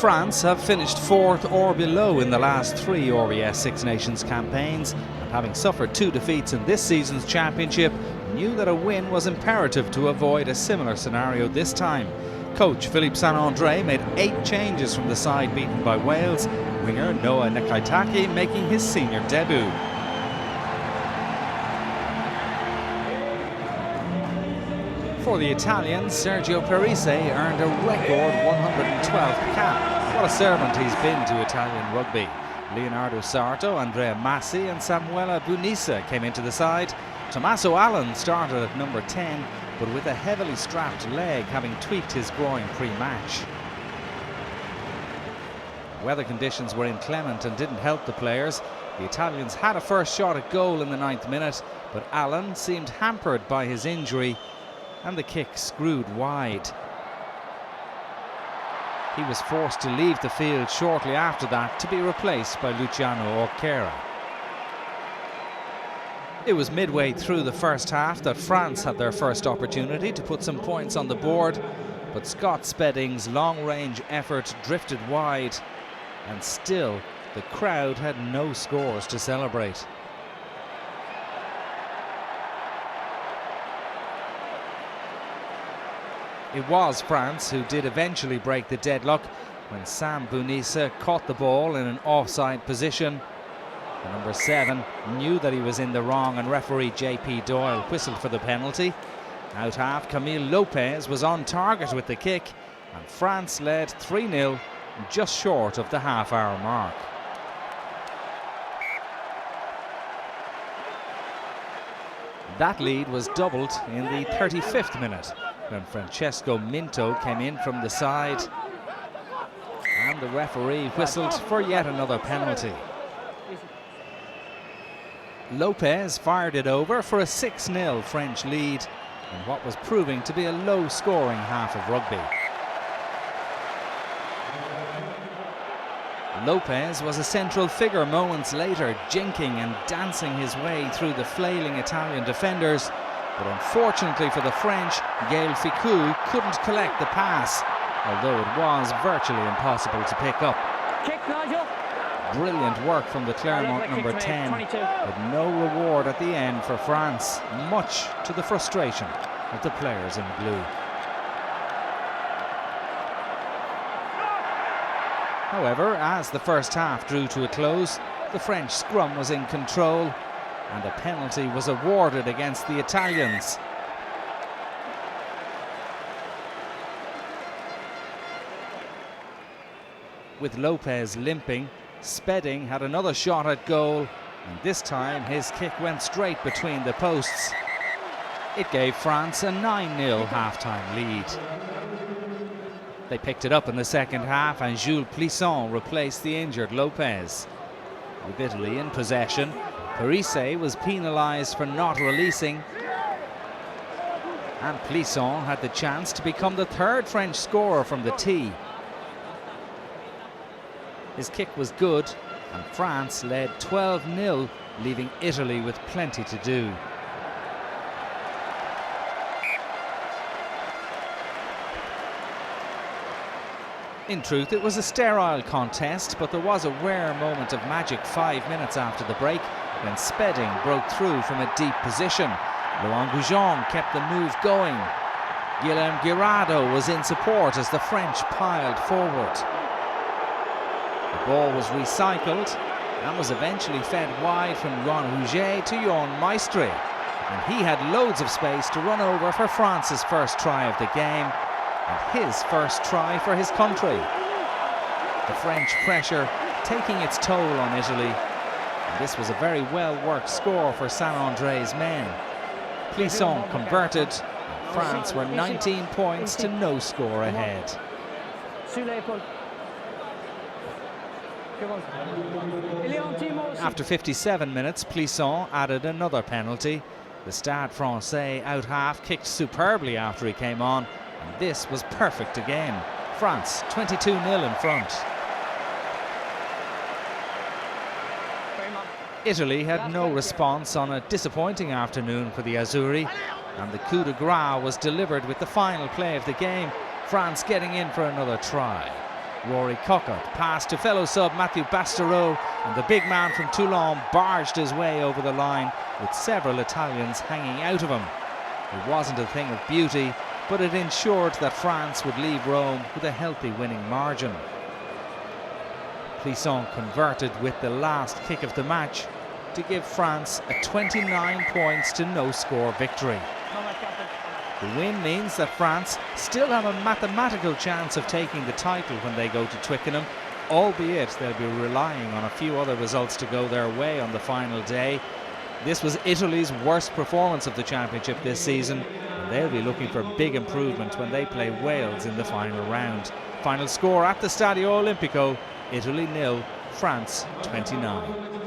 France have finished 4th or below in the last 3 RBS Six Nations campaigns, and having suffered 2 defeats in this season's championship, knew that a win was imperative to avoid a similar scenario this time. Coach Philippe Saint-André made 8 changes from the side beaten by Wales, winger Noah Nekaitake making his senior debut. For the Italians, Sergio Parise earned a record 112th cap. What a servant he's been to Italian rugby. Leonardo Sarto, Andrea Massi and Samuela Bunisa came into the side. Tommaso Allen started at number 10, but with a heavily strapped leg, having tweaked his groin pre-match. Weather conditions were inclement and didn't help the players. The Italians had a first shot at goal in the 9th minute, but Allen seemed hampered by his injury and the kick screwed wide. He was forced to leave the field shortly after that to be replaced by Luciano Orquera. It was midway through the first half that France had their first opportunity to put some points on the board, but Scott Spedding's long-range effort drifted wide, and still the crowd had no scores to celebrate. It was France who did eventually break the deadlock when Sam Bunisa caught the ball in an offside position. The number 7 knew that he was in the wrong, and referee JP Doyle whistled for the penalty. Out half, Camille Lopez was on target with the kick, and France led 3-0 just short of the half-hour mark. That lead was doubled in the 35th minute when Francesco Minto came in from the side, and the referee whistled for yet another penalty. Lopez fired it over for a 6-0 French lead in what was proving to be a low-scoring half of rugby. Lopez was a central figure moments later, jinking and dancing his way through the flailing Italian defenders, but unfortunately for the French, Gaël Ficou couldn't collect the pass, although it was virtually impossible to pick up. Kick, Nigel. Brilliant work from the Clermont number 10, but no reward at the end for France, much to the frustration of the players in blue. However, as the first half drew to a close, the French scrum was in control, and a penalty was awarded against the Italians. With Lopez limping, Spedding had another shot at goal, and this time his kick went straight between the posts. It gave France a 9-0 half-time lead. They picked it up in the second half, and Jules Plisson replaced the injured Lopez. With Italy in possession, Parise was penalised for not releasing, and Plisson had the chance to become the 3rd French scorer from the tee. His kick was good, and France led 12-0, leaving Italy with plenty to do. In truth, it was a sterile contest, but there was a rare moment of magic 5 minutes after the break when Spedding broke through from a deep position. Laurent Goujon kept the move going. Guillaume Guirado was in support as the French piled forward. The ball was recycled and was eventually fed wide from Juan Rouget to Jon Maestri, and he had loads of space to run over for France's first try of the game, and his first try for his country. The French pressure taking its toll on Italy, and this was a very well-worked score for Saint-André's men. Plisson converted, and France were 19 points to no score ahead. After 57 minutes, Plisson added another penalty. The Stade Francais out half kicked superbly after he came on, and this was perfect again. France 22-0 in front. Italy had no response on a disappointing afternoon for the Azzurri, and the coup de grace was delivered with the final play of the game, France getting in for another try. Rory Cockett passed to fellow sub Matthew Bastareaud, and the big man from Toulon barged his way over the line with several Italians hanging out of him. It wasn't a thing of beauty, but it ensured that France would leave Rome with a healthy winning margin. Clisson converted with the last kick of the match to give France a 29 points to no score victory. The win means that France still have a mathematical chance of taking the title when they go to Twickenham, albeit they'll be relying on a few other results to go their way on the final day. This was Italy's worst performance of the championship this season, and they'll be looking for big improvement when they play Wales in the final round. Final score at the Stadio Olimpico: Italy 0, France 29.